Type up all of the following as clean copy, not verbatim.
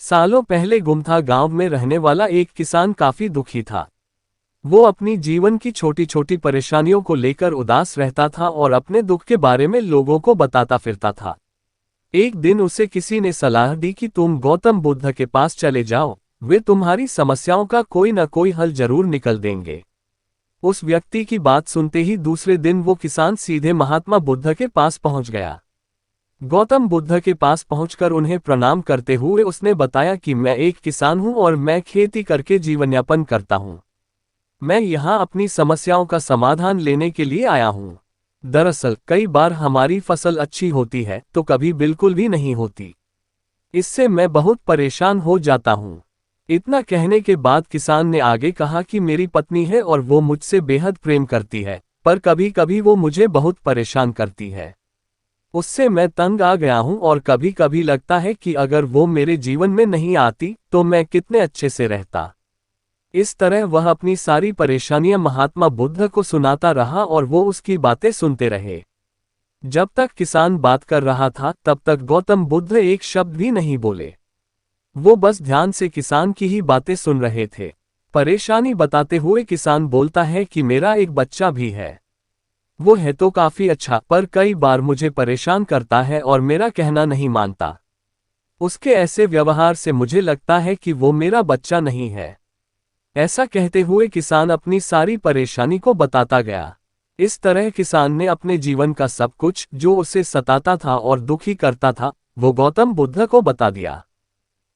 सालों पहले गुमथा गांव में रहने वाला एक किसान काफी दुखी था। वो अपनी जीवन की छोटी छोटी परेशानियों को लेकर उदास रहता था और अपने दुख के बारे में लोगों को बताता फिरता था। एक दिन उसे किसी ने सलाह दी कि तुम गौतम बुद्ध के पास चले जाओ, वे तुम्हारी समस्याओं का कोई न कोई हल जरूर निकल देंगे। उस व्यक्ति की बात सुनते ही दूसरे दिन वो किसान सीधे महात्मा बुद्ध के पास पहुंच गया। गौतम बुद्ध के पास पहुंचकर उन्हें प्रणाम करते हुए उसने बताया कि मैं एक किसान हूं और मैं खेती करके जीवनयापन करता हूं। मैं यहां अपनी समस्याओं का समाधान लेने के लिए आया हूं। दरअसल कई बार हमारी फसल अच्छी होती है तो कभी बिल्कुल भी नहीं होती। इससे मैं बहुत परेशान हो जाता हूं। इतना कहने के बाद किसान ने आगे कहा कि मेरी पत्नी है और वो मुझसे बेहद प्रेम करती है, पर कभी कभी वो मुझे बहुत परेशान करती है। उससे मैं तंग आ गया हूं और कभी कभी लगता है कि अगर वो मेरे जीवन में नहीं आती तो मैं कितने अच्छे से रहता। इस तरह वह अपनी सारी परेशानियां महात्मा बुद्ध को सुनाता रहा और वो उसकी बातें सुनते रहे। जब तक किसान बात कर रहा था तब तक गौतम बुद्ध एक शब्द भी नहीं बोले। वो बस ध्यान से किसान की ही बातें सुन रहे थे। परेशानी बताते हुए किसान बोलता है कि मेरा एक बच्चा भी है। वो है तो काफी अच्छा, पर कई बार मुझे परेशान करता है और मेरा कहना नहीं मानता। उसके ऐसे व्यवहार से मुझे लगता है कि वो मेरा बच्चा नहीं है। ऐसा कहते हुए किसान अपनी सारी परेशानी को बताता गया। इस तरह किसान ने अपने जीवन का सब कुछ जो उसे सताता था और दुखी करता था वो गौतम बुद्ध को बता दिया।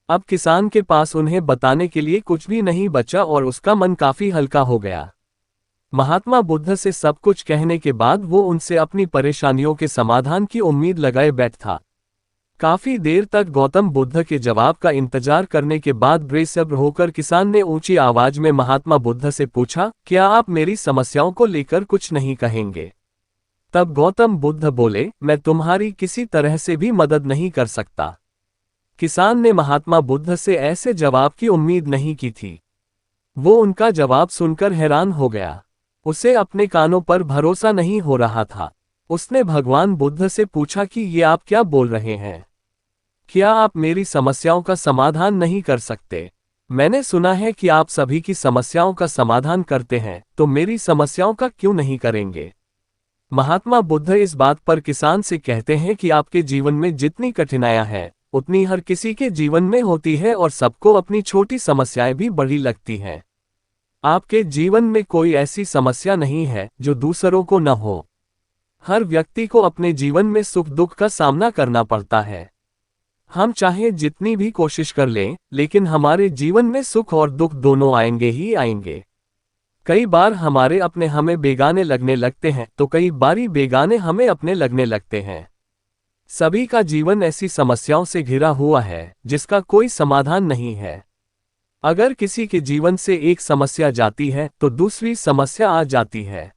अब किसान के पास उन्हें बताने के लिए कुछ भी नहीं बचा और उसका मन काफी हल्का हो गया। महात्मा बुद्ध से सब कुछ कहने के बाद वो उनसे अपनी परेशानियों के समाधान की उम्मीद लगाए बैठ था। काफी देर तक गौतम बुद्ध के जवाब का इंतजार करने के बाद बेसब्र होकर किसान ने ऊंची आवाज में महात्मा बुद्ध से पूछा, क्या आप मेरी समस्याओं को लेकर कुछ नहीं कहेंगे? तब गौतम बुद्ध बोले, मैं तुम्हारी किसी तरह से भी मदद नहीं कर सकता। किसान ने महात्मा बुद्ध से ऐसे जवाब की उम्मीद नहीं की थी। वो उनका जवाब सुनकर हैरान हो गया। उसे अपने कानों पर भरोसा नहीं हो रहा था। उसने भगवान बुद्ध से पूछा कि ये आप क्या बोल रहे हैं? क्या आप मेरी समस्याओं का समाधान नहीं कर सकते? मैंने सुना है कि आप सभी की समस्याओं का समाधान करते हैं, तो मेरी समस्याओं का क्यों नहीं करेंगे? महात्मा बुद्ध इस बात पर किसान से कहते हैं कि आपके जीवन में जितनी कठिनाइयां हैं, उतनी हर किसी के जीवन में होती है और सबको अपनी छोटी समस्याएं भी बड़ी लगती हैं। आपके जीवन में कोई ऐसी समस्या नहीं है जो दूसरों को न हो। हर व्यक्ति को अपने जीवन में सुख दुख का सामना करना पड़ता है। हम चाहे जितनी भी कोशिश कर लें, लेकिन हमारे जीवन में सुख और दुख दोनों आएंगे ही आएंगे। कई बार हमारे अपने हमें बेगाने लगने लगते हैं तो कई बारी बेगाने हमें अपने लगने लगते हैं। सभी का जीवन ऐसी समस्याओं से घिरा हुआ है जिसका कोई समाधान नहीं है। अगर किसी के जीवन से एक समस्या जाती है तो दूसरी समस्या आ जाती है।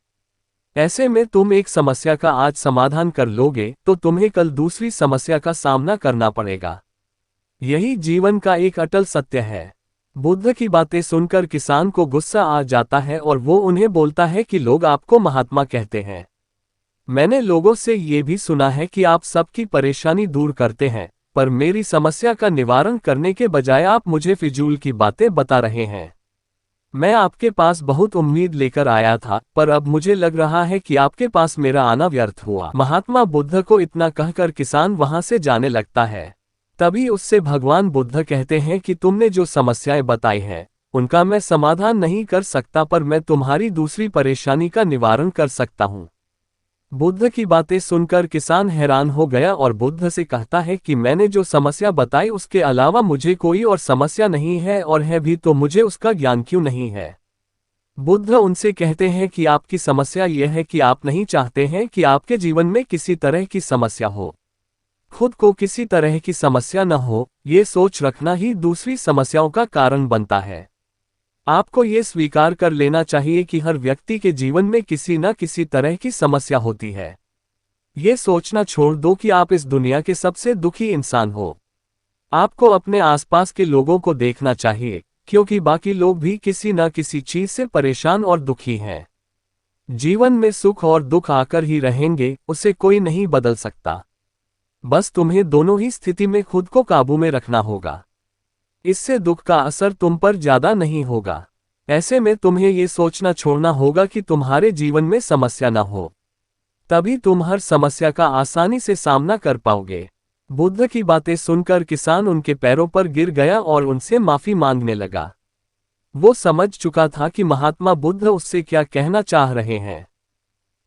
ऐसे में तुम एक समस्या का आज समाधान कर लोगे तो तुम्हें कल दूसरी समस्या का सामना करना पड़ेगा। यही जीवन का एक अटल सत्य है। बुद्ध की बातें सुनकर किसान को गुस्सा आ जाता है और वो उन्हें बोलता है कि लोग आपको महात्मा कहते हैं। मैंने लोगों से ये भी सुना है कि आप सबकी परेशानी दूर करते हैं, पर मेरी समस्या का निवारण करने के बजाय आप मुझे फिजूल की बातें बता रहे हैं। मैं आपके पास बहुत उम्मीद लेकर आया था, पर अब मुझे लग रहा है कि आपके पास मेरा आना व्यर्थ हुआ। महात्मा बुद्ध को इतना कहकर किसान वहां से जाने लगता है। तभी उससे भगवान बुद्ध कहते हैं कि तुमने जो समस्याएं बताई हैं, उनका मैं समाधान नहीं कर सकता, पर मैं तुम्हारी दूसरी परेशानी का निवारण कर सकता हूँ। बुद्ध की बातें सुनकर किसान हैरान हो गया और बुद्ध से कहता है कि मैंने जो समस्या बताई उसके अलावा मुझे कोई और समस्या नहीं है, और है भी तो मुझे उसका ज्ञान क्यों नहीं है? बुद्ध उनसे कहते हैं कि आपकी समस्या यह है कि आप नहीं चाहते हैं कि आपके जीवन में किसी तरह की समस्या हो। खुद को किसी तरह की समस्या न हो, ये सोच रखना ही दूसरी समस्याओं का कारण बनता है। आपको ये स्वीकार कर लेना चाहिए कि हर व्यक्ति के जीवन में किसी न किसी तरह की समस्या होती है। ये सोचना छोड़ दो कि आप इस दुनिया के सबसे दुखी इंसान हो। आपको अपने आसपास के लोगों को देखना चाहिए, क्योंकि बाकी लोग भी किसी न किसी चीज से परेशान और दुखी हैं। जीवन में सुख और दुख आकर ही रहेंगे, उसे कोई नहीं बदल सकता। बस तुम्हें दोनों ही स्थिति में खुद को काबू में रखना होगा। इससे दुख का असर तुम पर ज्यादा नहीं होगा। ऐसे में तुम्हें ये सोचना छोड़ना होगा कि तुम्हारे जीवन में समस्या न हो। तभी तुम हर समस्या का आसानी से सामना कर पाओगे। बुद्ध की बातें सुनकर किसान उनके पैरों पर गिर गया और उनसे माफी मांगने लगा। वो समझ चुका था कि महात्मा बुद्ध उससे क्या कहना चाह रहे हैं।